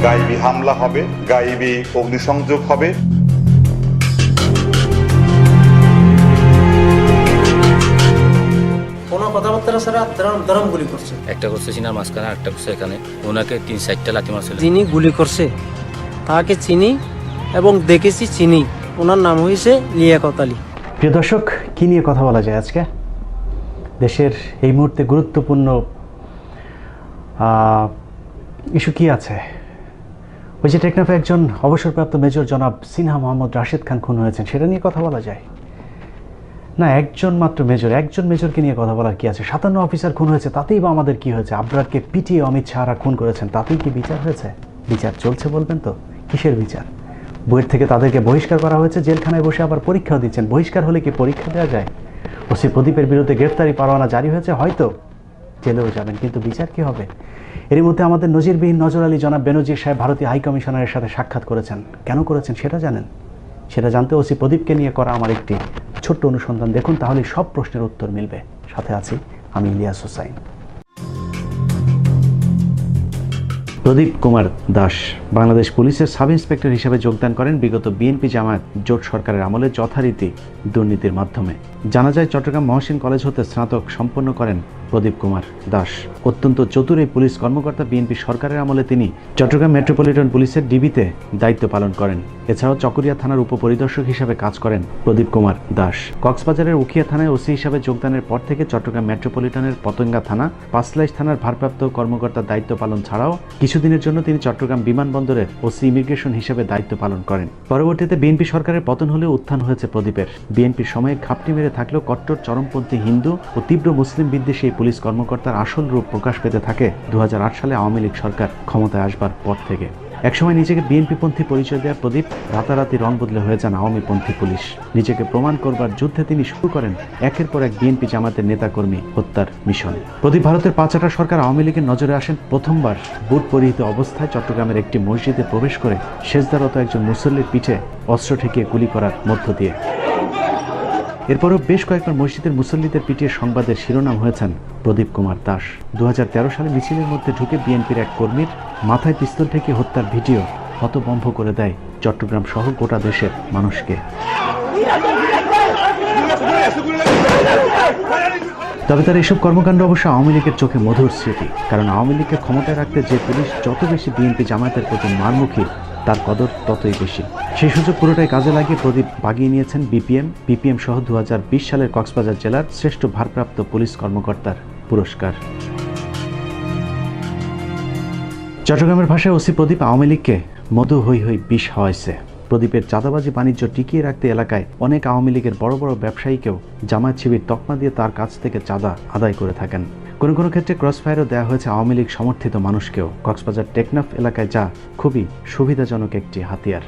গায়েবী হামলা হবে, গায়েবী অগ্নিসংযোগ হবে। কোনো কথাবার্তা ছাড়া দরম গুলি করছে। একটা করছে সিনার মাঝখানে, একটা করছে এখানে। ওনাকে 3-4টা লাথি মারছিল। যিনি গুলি করছে তাকে চিনি এবং দেখেছি চিনি। ওনার নাম হয়েছে লিয়াকত আলী। প্রিয় দর্শক, কী নিয়ে কথা বলা যায় আজকে? দেশের এই মুহূর্তে গুরুত্বপূর্ণ ইস্যু কি আছে? ওই যে টেকনাফে একজন অবসরপ্রাপ্ত মেজর জনাব সিনহা মোহাম্মদ রাশেদ খান খুন হয়েছেন, সেটা নিয়ে কথা বলা যায় না? একজন মেজরকে নিয়ে কথা বলার কি আছে? 57 অফিসার খুন হয়েছে, তাতেই বা আমাদের কি হয়েছে? আবরারকে পিটিয়ে অমিত শাহরা খুন করেছেন, তাতেই কি বিচার হয়েছে? বিচার চলছে বলবেন তো? কিসের বিচার? বইয়ের থেকে তাদেরকে বহিষ্কার করা হয়েছে, জেলখানায় বসে আবার পরীক্ষাও দিচ্ছেন। বহিষ্কার হলে কি পরীক্ষা দেওয়া যায়? ওসি প্রদীপের বিরুদ্ধে গ্রেফতারি পরোয়ানা জারি হয়েছে, হয়তো জেলেও যাবেন, কিন্তু বিচার কি হবে? এর মধ্যে আমাদের নজিরবিহীন নজর আলী জনাব বেনজির সাহেব ভারতীয় হাই কমিশনারের সাথে সাক্ষাৎ করেছেন। কেন করেছেন সেটা জানেন? সেটা জানতে ওসি প্রদীপকে নিয়ে করা আমার একটি ছোট্ট অনুসন্ধান দেখুন, তাহলে সব প্রশ্নের উত্তর মিলবে। সাথে আছি আমি ইলিয়াস হোসাইন। প্রদীপ কুমার দাস বাংলাদেশ পুলিশের সাব ইন্সপেক্টর হিসেবে যোগদান করেন বিগত বিএনপি জামায়াত জোট সরকারের আমলে যথারীতি দুর্নীতির মাধ্যমে। জানা যায় চট্টগ্রাম মহসিন কলেজ হতে স্নাতক সম্পন্ন করেন প্রদীপ কুমার দাস। অত্যন্ত চতুর এই পুলিশ কর্মকর্তা বিএনপি সরকারের আমলে তিনি চট্টগ্রাম মেট্রোপলিটন পুলিশের ডিবিতে দায়িত্ব পালন করেন। এছাড়াও চকরিয়া থানার উপপরিদর্শক হিসেবে কাজ করেন প্রদীপ কুমার দাস। কক্সবাজারের উখিয়া থানায় ওসি হিসাবে যোগদানের পর থেকে চট্টগ্রাম মেট্রোপলিটনের পতেঙ্গা থানা, পাঁচলাইশ থানার ভারপ্রাপ্ত কর্মকর্তার দায়িত্ব পালন ছাড়াও কিছুদিনের জন্য তিনি চট্টগ্রাম বিমানবন্দরের ওসি ইমিগ্রেশন হিসেবে দায়িত্ব পালন করেন। পরবর্তীতে বিএনপি সরকারের পতন হলেও উত্থান হয়েছে প্রদীপের। বিএনপির সময়ে ঘাপটি মেরে থাকলেও কট্টর চরমপন্থী হিন্দু ও তীব্র মুসলিম বিদ্বেষী এই পুলিশ কর্মকর্তার আসল রূপ প্রকাশ পেতে থাকে 2008 সালে আওয়ামী লীগ সরকার ক্ষমতায় আসবার পর থেকে। একসময় নিজেকে বিএনপিপন্থী পরিচয় দেওয়া প্রদীপ রাতারাতি রং বদলে হয়ে যান আওয়ামীপন্থী পুলিশ। নিজেকে প্রমাণ করবার যুদ্ধে তিনি শুরু করেন একের পর এক বিএনপি জামাতের নেতাকর্মী হত্যার মিশন। প্রদীপ ভারতের 5 সরকার আওয়ামী লীগের নজরে আসেন প্রথমবার বুট পরিহিত অবস্থায় চট্টগ্রামের একটি মসজিদে প্রবেশ করে সেজদারত একজন মুসল্লির পিঠে অস্ত্র ঠেকিয়ে গুলি করার মধ্য দিয়ে। এরপরও বেশ কয়েকবার মসজিদের মুসল্লিদের পিটিয়ে সংবাদের শিরোনাম হয়েছেন প্রদীপ কুমার দাস। 2013 সালে মিছিলের মধ্যে ঢুকে বিএনপির এক কর্মীর মাথায় পিস্তল ঠেকিয়ে হত্যার ভিডিও হতভম্ব করে দেয় চট্টগ্রাম সহ গোটা দেশের মানুষকে। তবে তার এসব কর্মকাণ্ড অবশ্য আওয়ামী লীগের চোখে মধুর স্মৃতি, কারণ আওয়ামী লীগকে ক্ষমতায় রাখতে যে পুলিশ যত বেশি বিএনপি জামায়াতের প্রতি মারমুখী, তার কদর ততই বেশি। সেই সুযোগ পুরোটাই কাজে লাগিয়ে প্রদীপ বাগিয়ে নিয়েছেন বিপিএম সহ 2020 সালের কক্সবাজার জেলার শ্রেষ্ঠ ভারপ্রাপ্ত পুলিশ কর্মকর্তার পুরস্কার। চট্টগ্রামের ভাষায় ওসি প্রদীপ আওয়ামী লীগকে মধু হই হই বিষ হাওয়াইছে। প্রদীপের চাঁদাবাজি বাণিজ্য টিকিয়ে রাখতে এলাকায় অনেক আওয়ামী লীগের বড় বড় ব্যবসায়ীকেও জামায়াত শিবির তকমা দিয়ে তার কাছ থেকে চাঁদা আদায় করে থাকেন। কোনো কোনো ক্ষেত্রে ক্রসফায়ারও দেওয়া হয়েছে আওয়ামী লীগ সমর্থিত মানুষকেও। কক্সবাজার টেকনাফ এলাকায় যা খুবই সুবিধাজনক একটি হাতিয়ার।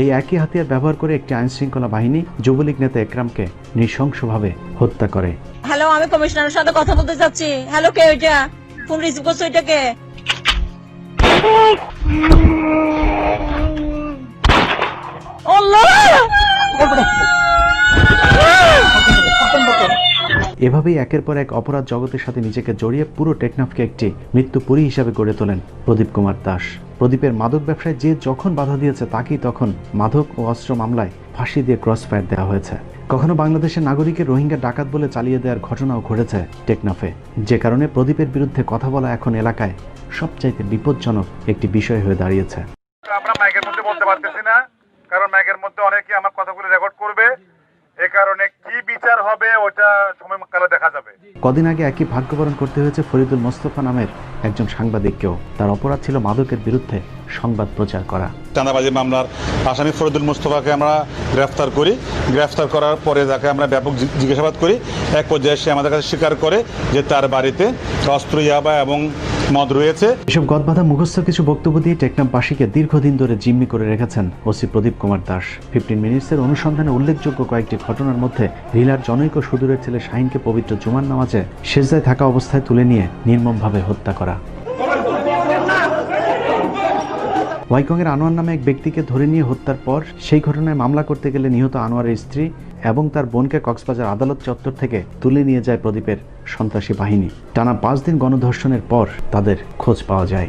এই একই হাতিয়ার ব্যবহার করে একটি আইন শৃঙ্খলা বাহিনী যুবলীগ নেতা একরামকে নৃশংসভাবে হত্যা করে। হ্যালো, আমি কমিশনারের সাথে কথা বলতে চাচ্ছি। হ্যালো, কে ওইটা? ফোন রিসিভ করছো? এটা কে? এভাবেই একের পর এক অপরাধ জগতের সাথে নিজেকে জড়িয়ে পুরো টেকনাফকে একটি মৃত্যুপুরী হিসাবে গড়ে তোলেন প্রদীপ কুমার দাস। প্রদীপের মাদক ব্যবসায় যে যখন বাধা দিয়েছে তাকেই তখন মাদক ও অস্ত্র মামলায় ফাঁসি দিয়ে ক্রসফায়ার দেওয়া হয়েছে। কখনো বাংলাদেশের নাগরিকের রোহিঙ্গা ডাকাত বলে চালিয়ে দেওয়ার ঘটনাও ঘটেছে টেকনাফে, যে কারণে প্রদীপের বিরুদ্ধে কথা বলা এখন এলাকায় সবচাইতে বিপজ্জনক একটি বিষয় হয়ে দাঁড়িয়েছে। আমরা মাইকের মধ্যে বলতে পারতেছি না, কারণ মাইকের মধ্যে অনেকে আমার কথাগুলো রেকর্ড করবে। এই কারণে কি বিচার হবে ওটা সময়কালে দেখা যাবে। কদিন আগে একই ভাগ্যবরণ করতে হয়েছে ফরিদুল মোস্তফা নামের একজন সাংবাদিককেও। তার অপরাধ ছিল মাদকের বিরুদ্ধে সংবাদ প্রচার করা। চাঁদাবাজি মামলার আসামি ফরিদুল মোস্তফাকে আমরা গ্রেফতার করি। গ্রেফতার করার পরে তাকে আমরা ব্যাপক জিজ্ঞাসাবাদ করি। এক পর্যায়ে সে আমাদের কাছে স্বীকার করে যে তার বাড়িতে অস্ত্র, ইয়াবা এবং মদ রয়েছে। এসব গদবাধা মুখস্থ কিছু বক্তব্য দিয়ে টেকনাফবাসীকে দীর্ঘদিন ধরে জিম্মি করে রেখেছেন ওসি প্রদীপ কুমার দাস। 15 মিনিটসের অনুসন্ধানে উল্লেখযোগ্য কয়েকটি ঘটনার মধ্যে রিলার জনৈক সুদূরের ছেলে শাহিনকে পবিত্র জুমার নামাজে সেজদায় থাকা অবস্থায় তুলে নিয়ে নির্মমভাবে হত্যা করা। ওয়াইকংয়ের আনোয়ার নামে এক ব্যক্তিকে ধরে নিয়ে হত্যার পর সেই ঘটনায় মামলা করতে গেলে নিহত আনোয়ারের স্ত্রী এবং তার বোনকে কক্সবাজার আদালত চত্বর থেকে তুলে নিয়ে যায় প্রদীপের সন্ত্রাসী বাহিনী। টানা 5 দিন গণধর্ষণের পর তাদের খোঁজ পাওয়া যায়।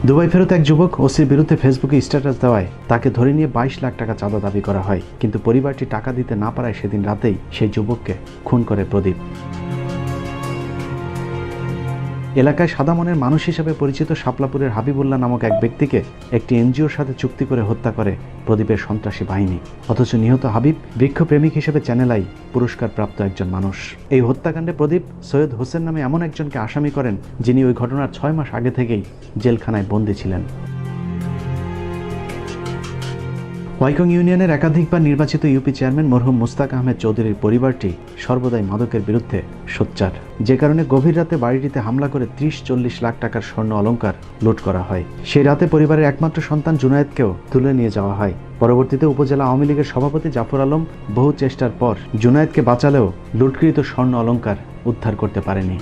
দুবাই ফেরত এক যুবক ওসির বিরুদ্ধে ফেসবুকে স্ট্যাটাস দেওয়ায় তাকে ধরে নিয়ে 22 লাখ টাকা চাঁদা দাবি করা হয়, কিন্তু পরিবারটি টাকা দিতে না পারায় সেদিন রাতেই সেই যুবককে খুন করে প্রদীপ। এলাকায় সাদা মনের মানুষ হিসেবে পরিচিত শাপলাপুরের হাবিবুল্লাহ নামক এক ব্যক্তিকে একটি এনজিওর সাথে চুক্তি করে হত্যা করে প্রদীপের সন্ত্রাসী বাহিনী। অথচ নিহত হাবিব বৃক্ষপ্রেমিক হিসেবে চ্যানেল আই পুরস্কারপ্রাপ্ত একজন মানুষ। এই হত্যাকাণ্ডে প্রদীপ সৈয়দ হোসেন নামে এমন একজনকে আসামি করেন যিনি ওই ঘটনার 6 মাস আগে থেকেই জেলখানায় বন্দী ছিলেন। ওয়াইকং ইউনিয়নের একাধিকবার নির্বাচিত ইউপি চেয়ারম্যান মরহুম মুস্তাক আহমেদ চৌধুরীর পরিবারটি সর্বদাই মাদকের বিরুদ্ধে সোচ্চার, যে কারণে গভীর রাতে বাড়িটিতে হামলা করে 30-40 লাখ টাকার স্বর্ণ অলংকার লুট করা হয়। সেই রাতে পরিবারের একমাত্র সন্তান জুনায়েদকেও তুলে নিয়ে যাওয়া হয়। পরবর্তীতে উপজেলা আওয়ামী লীগের সভাপতি জাফর আলম বহু চেষ্টার পর জুনায়েদকে বাঁচালেও লুটকৃত স্বর্ণ অলংকার উদ্ধার করতে পারেনি।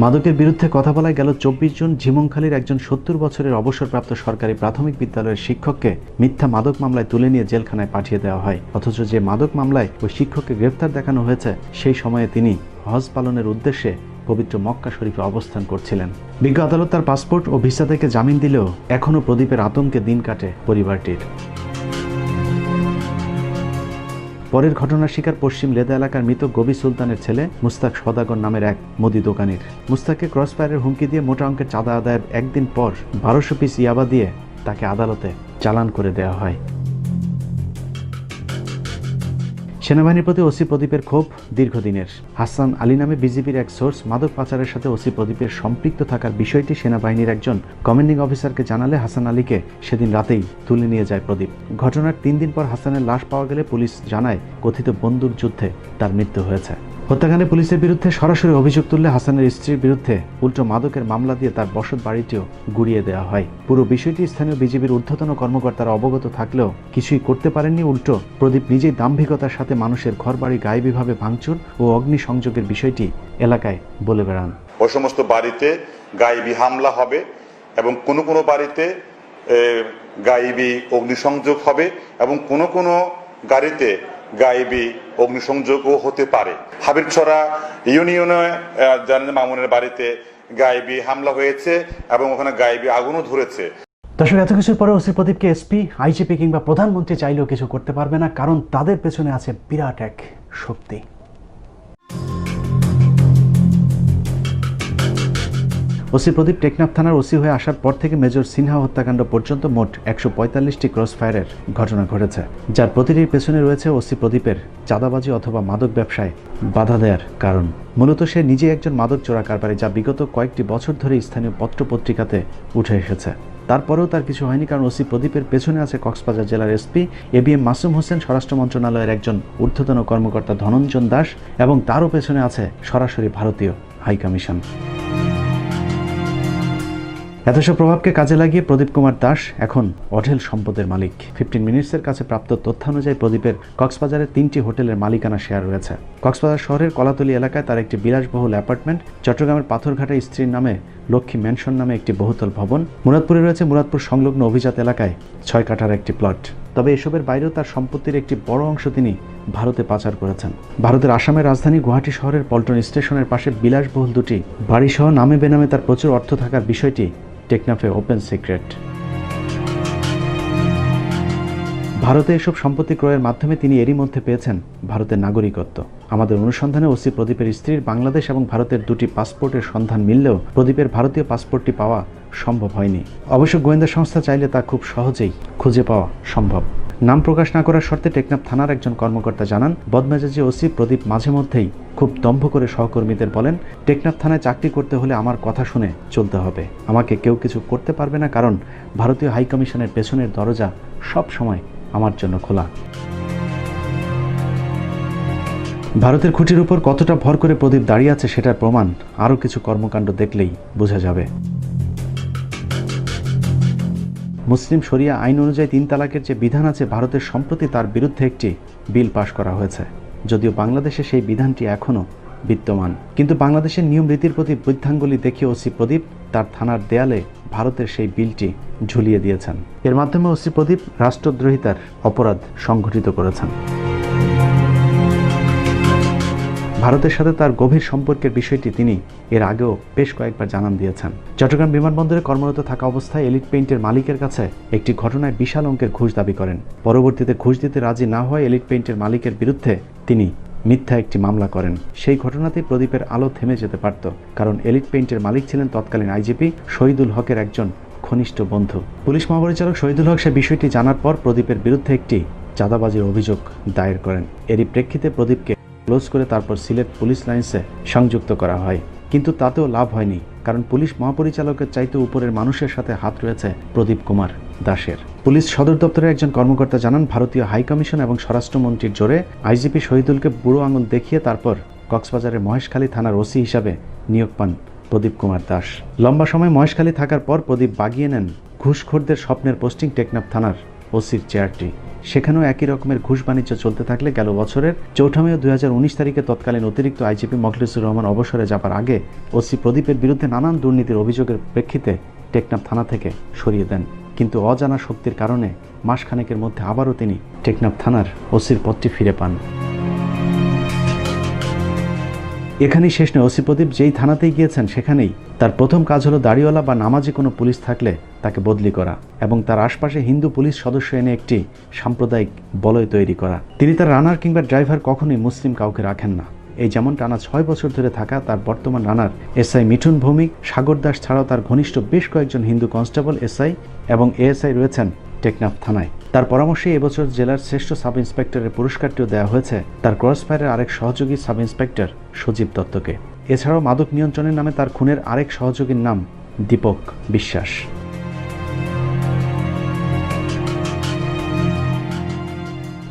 মাদকের বিরুদ্ধে কথা বলায় গেল 24 জুন ঝিমংখালীর একজন 70 বছরের অবসরপ্রাপ্ত সরকারি প্রাথমিক বিদ্যালয়ের শিক্ষককে মিথ্যা মাদক মামলায় তুলে নিয়ে জেলখানায় পাঠিয়ে দেওয়া হয়। অথচ যে মাদক মামলায় ওই শিক্ষককে গ্রেফতার দেখানো হয়েছে সেই সময়ে তিনি হজ পালনের উদ্দেশ্যে পবিত্র মক্কা শরীফে অবস্থান করছিলেন। বিজ্ঞ আদালত তার পাসপোর্ট ও ভিসা থেকে জামিন দিলেও এখনও প্রদীপের আতঙ্কে দিন কাটে পরিবারটির। পরের ঘটনার শিকার পশ্চিম লেদা এলাকার মৃত গবি সুলতানের ছেলে মুস্তাক সওদাগর নামের এক মুদি দোকানির। মুস্তাককে ক্রসফায়ারের হুমকি দিয়ে মোটা অঙ্কের চাঁদা আদায়ের একদিন পর 1200 পিস ইয়াবা দিয়ে তাকে আদালতে চালান করে দেওয়া হয়। সেনাবাহিনীর প্রতি ওসি প্রদীপের ক্ষোভ দীর্ঘদিনের। হাসান আলী নামে বিজিবির এক সোর্স মাদক পাচারের সাথে ওসি প্রদীপের সম্পৃক্ত থাকার বিষয়টি সেনাবাহিনীর একজন কমান্ডিং অফিসারকে জানালে হাসান আলীকে সেদিন রাতেই তুলে নিয়ে যায় প্রদীপ। ঘটনার 3 দিন পর হাসানের লাশ পাওয়া গেলে পুলিশ জানায় কথিত বন্দুক যুদ্ধে তার মৃত্যু হয়েছে। হত্যাকাণ্ডে পুলিশের বিরুদ্ধে সরাসরি অভিযোগ তুললে হাসানের স্ত্রীর বিরুদ্ধে উল্টো মাদকের মামলা দিয়ে তার বসত বাড়িটিও গুড়িয়ে দেওয়া হয়। পুরো বিষয়টি স্থানীয় বিজিবির ঊর্ধ্বতন কর্মকর্তারা অবগত থাকলেও কিছুই করতে পারেননি। উল্টো প্রদীপ নিজেই দাম্ভিকতার সাথে মানুষের ঘরবাড়ি গায়েবীভাবে ভাঙচুর ও অগ্নিসংযোগের বিষয়টি এলাকায় বলে বেড়ান। ওই সমস্ত বাড়িতে গায়েবী হামলা হবে এবং কোনো কোনো বাড়িতে গায়েবী অগ্নিসংযোগ হবে এবং কোনো কোনো গাড়িতে গায়েবী অগ্নিসংযোগও হতে পারে। হাবিবছড়া ইউনিয়নে জানেন মামুনের বাড়িতে গায়েবী হামলা হয়েছে এবং ওখানে গায়েবী আগুনও ধরেছে। দর্শক, এত কিছুর পরে ওসি প্রদীপকে এসপি, আইজিপি কিংবা প্রধানমন্ত্রী চাইলেও কিছু করতে পারবে না, কারণ তাদের পেছনে আছে বিরাট এক শক্তি। ওসি প্রদীপ টেকনাফ থানার ওসি হয়ে আসার পর থেকে মেজর সিনহা হত্যাকাণ্ড পর্যন্ত মোট 145টি ক্রসফায়ারের ঘটনা ঘটেছে, যার প্রতিটির পেছনে রয়েছে ওসি প্রদীপের চাঁদাবাজি অথবা মাদক ব্যবসায় বাধা দেওয়ার কারণ। মূলত সে নিজে একজন মাদক চোরা কারবারি, যা বিগত কয়েকটি বছর ধরে স্থানীয় পত্রপত্রিকাতে উঠে এসেছে। তারপরেও তার কিছু হয়নি, কারণ ওসি প্রদীপের পেছনে আছে কক্সবাজার জেলার এসপি এবিএম মাসুম হোসেন, স্বরাষ্ট্র মন্ত্রণালয়ের একজন ঊর্ধ্বতন কর্মকর্তা ধনঞ্জন দাস, এবং তারও পেছনে আছে সরাসরি ভারতীয় হাইকমিশন। এত সব প্রভাবকে কাজে লাগিয়ে প্রদীপ কুমার দাস এখন অঢেল সম্পদের মালিক। 15 মিনিটসের কাছে প্রাপ্ত তথ্যানুযায়ী প্রদীপের কক্সবাজারে 3টি হোটেলের মালিকানা শেয়ার রয়েছে। কক্সবাজার শহরের কলাতলী এলাকায় তার একটি বিলাসবহুল অ্যাপার্টমেন্ট, চট্টগ্রামের পাথরঘাটায় স্ত্রীর নামে লক্ষ্মী ম্যানশন নামে একটি বহুতল ভবন, মুরাদপুরে রয়েছে মুরাদপুর সংলগ্ন অভিজাত এলাকায় 6 কাঠার একটি প্লট। তবে এসবের বাইরেও তার সম্পত্তির একটি বড় অংশ তিনি ভারতে পাচার করেছেন। ভারতের আসামের রাজধানী গুয়াহাটি শহরের পল্টন স্টেশনের পাশে বিলাসবহুল 2টি বাড়িসহ নামে বেনামে তার প্রচুর অর্থ থাকার বিষয়টি টেকনাফে ওপেন সিক্রেট। ভারতে এসব সম্পত্তি ক্রয়ের মাধ্যমে তিনি এরই মধ্যে পেয়েছেন ভারতের নাগরিকত্ব। আমাদের অনুসন্ধানে ওসি প্রদীপের স্ত্রীর বাংলাদেশ এবং ভারতের 2টি পাসপোর্টের সন্ধান মিললেও প্রদীপের ভারতীয় পাসপোর্টটি পাওয়া সম্ভব হয়নি। অবশ্য গোয়েন্দা সংস্থা চাইলে তা খুব সহজেই খুঁজে পাওয়া সম্ভব। নাম প্রকাশ না করার শর্তে টেকনাফ থানার একজন কর্মকর্তা জানান, বদমেজাজি ওসি প্রদীপ মাঝে মধ্যেই খুব দম্ভ করে সহকর্মীদের বলেন, টেকনাফ থানায় চাকরি করতে হলে আমার কথা শুনে চলতে হবে। আমাকে কেউ কিছু করতে পারবে না, কারণ ভারতীয় হাইকমিশনের পেছনের দরজা সব সময় আমার জন্য খোলা। ভারতের খুঁটির উপর কতটা ভর করে প্রদীপ দাঁড়িয়ে আছে সেটার প্রমাণ আরও কিছু কর্মকাণ্ড দেখলেই বোঝা যাবে। মুসলিম শরিয়া আইন অনুযায়ী 3 তালাকের যে বিধান আছে, ভারতের সম্প্রতি তার বিরুদ্ধে একটি বিল পাশ করা হয়েছে, যদিও বাংলাদেশে সেই বিধানটি এখনও বিদ্যমান। কিন্তু বাংলাদেশের নিয়ম রীতির প্রতি বৃদ্ধাঙ্গুলি দেখিয়ে ওসি প্রদীপ তার থানার দেয়ালে ভারতের সেই বিলটি ঝুলিয়ে দিয়েছেন। এর মাধ্যমে ওসি প্রদীপ রাষ্ট্রদ্রোহিতার অপরাধ সংঘটিত করেছেন। ভারতের সাথে তার গভীর সম্পর্কের বিষয়টি তিনি এর আগেও বেশ কয়েকবার জানান দিয়েছেন। চট্টগ্রাম বিমানবন্দরে কর্মরত থাকা অবস্থায় এলিট পেইন্টের মালিকের কাছে একটি ঘটনায় বিশাল অঙ্কের ঘুষ দাবি করেন। পরবর্তীতে ঘুষ দিতে রাজি না হওয়ায় এলিট পেইন্টের মালিকের বিরুদ্ধে তিনি মিথ্যা একটি মামলা করেন। সেই ঘটনাতেই প্রদীপের আলো থেমে যেতে পারত, কারণ এলিট পেইন্টের মালিক ছিলেন তৎকালীন আইজিপি শহীদুল হকের একজন ঘনিষ্ঠ বন্ধু। পুলিশ মহাপরিচালক শহীদুল হক সে বিষয়টি জানার পর প্রদীপের বিরুদ্ধে একটি চাঁদাবাজির অভিযোগ দায়ের করেন। এরই প্রেক্ষিতে প্রদীপকে ক্লোজ করে তারপর সিলেট পুলিশ লাইন্সে সংযুক্ত করা হয়। কিন্তু তাতেও লাভ হয়নি, কারণ পুলিশ মহাপরিচালকের চাইতে উপরের মানুষের সাথে হাত রয়েছে প্রদীপ কুমার দাসের। পুলিশ সদর দপ্তরের একজন কর্মকর্তা জানান, ভারতীয় হাইকমিশন এবং স্বরাষ্ট্রমন্ত্রীর জোরে আইজিপি শহীদুলকে বুড়ো আঙুল দেখিয়ে তারপর কক্সবাজারের মহেশখালী থানার ওসি হিসাবে নিয়োগ পান প্রদীপ কুমার দাস। লম্বা সময় মহেশখালী থাকার পর প্রদীপ বাগিয়ে নেন ঘুষখোরদের স্বপ্নের পোস্টিং টেকনাফ থানার ওসির চেয়ারটি। সেখানেও একই রকমের ঘুষ বাণিজ্য চলতে থাকলে গেল বছরের 4 মে 2019 তারিখে তৎকালীন অতিরিক্ত আইজিপি মখলিসুর রহমান অবসরে যাবার আগে ওসি প্রদীপের বিরুদ্ধে নানান দুর্নীতির অভিযোগের প্রেক্ষিতে টেকনাফ থানা থেকে সরিয়ে দেন। কিন্তু অজানা শক্তির কারণে মাসখানেকের মধ্যে আবারও তিনি টেকনাফ থানার ওসির পদটি ফিরে পান। এখানেই শেষ নয়, ওসি প্রদীপ যেই থানাতেই গিয়েছেন সেখানেই তার প্রথম কাজ হলো দাড়িওয়ালা বা নামাজি কোনো পুলিশ থাকলে তাকে বদলি করা এবং তার আশপাশে হিন্দু পুলিশ সদস্য এনে একটি সাম্প্রদায়িক বলয় তৈরি করা। তিনি তার রানার কিংবা ড্রাইভার কখনোই মুসলিম কাউকে রাখেন না। এই যেমন টানা 6 বছর ধরে থাকা তার বর্তমান রানার এসআই মিঠুন ভৌমিক, সাগর দাস ছাড়াও তার ঘনিষ্ঠ বেশ কয়েকজন হিন্দু কনস্টেবল, এসআই এবং এএসআই রয়েছেন টেকনাফ থানায়। তার পরামর্শে এবছর জেলার শ্রেষ্ঠ সাব ইন্সপেক্টরের পুরস্কারটিও দেওয়া হয়েছে তার ক্রসফায়ারের আরেক সহযোগী সাব ইন্সপেক্টর সজীব দত্তকে। এছাড়াও মাদক নিয়ন্ত্রণের নামে তার খুনের আরেক সহযোগীর নাম দীপক বিশ্বাস।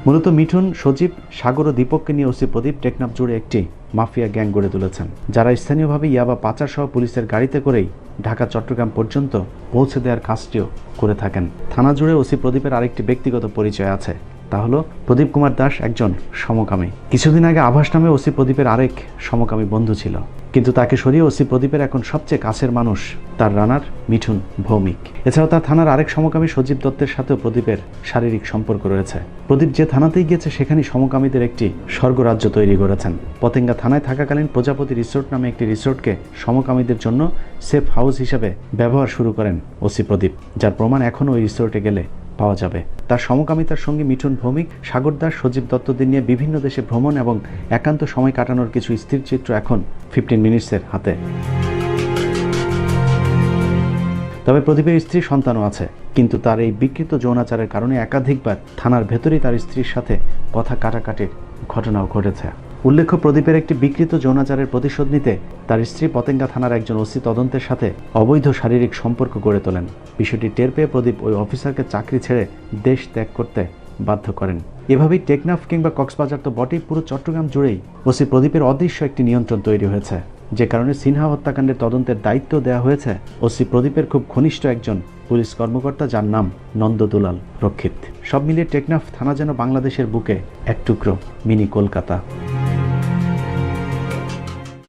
মূলত মিঠুন, সজীব, সাগর ও দীপককে নিয়ে ওসি প্রদীপ টেকনাফ জুড়ে একটি মাফিয়া গ্যাং গড়ে তুলেছেন, যারা স্থানীয়ভাবে ইয়াবা পাচার সহ পুলিশের গাড়িতে করেই ঢাকা চট্টগ্রাম পর্যন্ত পৌঁছে দেওয়ার কাজটিও করে থাকেন। থানা জুড়ে ওসি প্রদীপের আরেকটি ব্যক্তিগত পরিচয় আছে, তা হলো প্রদীপ কুমার দাস একজন সমকামী। কিছুদিন আগে আভাস নামে ওসি প্রদীপের আরেক সমকামী বন্ধু ছিল, কিন্তু তাকে সরিয়ে ওসি প্রদীপের এখন সবচেয়ে কাছের মানুষ তার রানার মিঠুন ভৌমিক। এছাড়াও তার থানার আরেক সমকামী সজীব দত্তের সাথেও প্রদীপের শারীরিক সম্পর্ক রয়েছে। প্রদীপ যে থানাতেই গিয়েছে সেখানেই সমকামীদের একটি স্বর্গরাজ্য তৈরি করেছেন। পতেঙ্গা থানায় থাকাকালীন প্রজাপতি রিসোর্ট নামে একটি রিসোর্টকে সমকামীদের জন্য সেফ হাউস হিসাবে ব্যবহার শুরু করেন ওসি প্রদীপ, যার প্রমাণ এখনও ওই রিসোর্টে গেলে পাওয়া যাবে। তার সমকামিতার সঙ্গে মিঠুন ভৌমিক, সাগর দাস, সজীব দত্তদের নিয়ে বিভিন্ন দেশে ভ্রমণ এবং একান্ত সময় কাটানোর কিছু স্থির চিত্র এখন 15 মিনিটসের হাতে। তবে প্রদীপের স্ত্রীর সন্তানও আছে, কিন্তু তার এই বিকৃত যৌনাচারের কারণে একাধিকবার থানার ভেতরেই তার স্ত্রীর সাথে কথা কাটাকাটির ঘটনাও ঘটেছে। উল্লেখ্য, প্রদীপের একটি বিকৃত যৌনাচারের প্রতিশোধ নিতে তার স্ত্রী পতেঙ্গা থানার একজন ওসি তদন্তের সাথে অবৈধ শারীরিক সম্পর্ক গড়ে তোলেন। বিষয়টি টের পেয়ে প্রদীপ ওই অফিসারকে চাকরি ছেড়ে দেশ ত্যাগ করতে বাধ্য করেন। এভাবেই টেকনাফ কিংবা কক্সবাজার তো বটেই, পুরো চট্টগ্রাম জুড়েই ওসি প্রদীপের অদৃশ্য একটি নিয়ন্ত্রণ তৈরি হয়েছে, যে কারণে সিনহা হত্যাকাণ্ডের তদন্তের দায়িত্ব দেওয়া হয়েছে ওসি প্রদীপের খুব ঘনিষ্ঠ একজন পুলিশ কর্মকর্তা, যার নাম নন্দদুলাল রক্ষিত। সব মিলিয়ে টেকনাফ থানা যেন বাংলাদেশের বুকে এক টুকরো মিনি কলকাতা।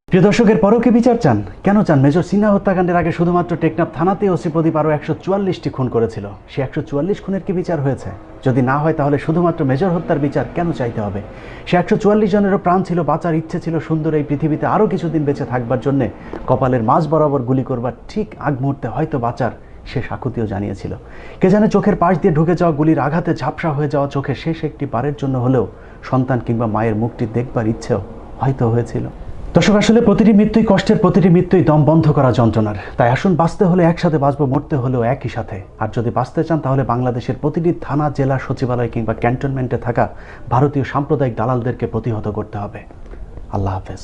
প্রিয় দর্শকের পরও কি বিচার চান? কেন চান? মেজর সিনহা হত্যাকাণ্ডের আগে শুধুমাত্র টেকনাফ থানাতে ওসি প্রদীপ আরও 144টি খুন করেছিল। সে 144 খুনের কি বিচার হয়েছে? যদি না হয় তাহলে শুধুমাত্র মেজর হত্যার বিচার কেন চাইতে হবে? সে 144 জনেরও প্রাণ ছিল, বাঁচার ইচ্ছে ছিল, সুন্দর এই পৃথিবীতে আরও কিছুদিন বেঁচে থাকবার জন্যে কপালের মাঝ বরাবর গুলি করবার ঠিক আগ মুহূর্তে হয়তো বাঁচার সে সাকুতিও জানিয়েছিল। কে জানে চোখের পাশ দিয়ে ঢুকে যাওয়া গুলির আঘাতে ঝাপসা হয়ে যাওয়া চোখের শেষ একটি বারের জন্য হলেও সন্তান কিংবা মায়ের মুখটি দেখবার ইচ্ছেও হয়তো হয়েছিল। দর্শক, আসলে প্রতিটি মৃত্যুই কষ্টের, প্রতিটি মৃত্যুই দম বন্ধ করা যন্ত্রণার। তাই আসুন, বাঁচতে হলে একসাথে বাঁচবো, মরতে হলেও একই সাথে। আর যদি বাঁচতে চান তাহলে বাংলাদেশের প্রতিটি থানা, জেলা, সচিবালয় কিংবা ক্যান্টনমেন্টে থাকা ভারতীয় সাম্প্রদায়িক দালালদেরকে প্রতিহত করতে হবে। আল্লাহ হাফেজ।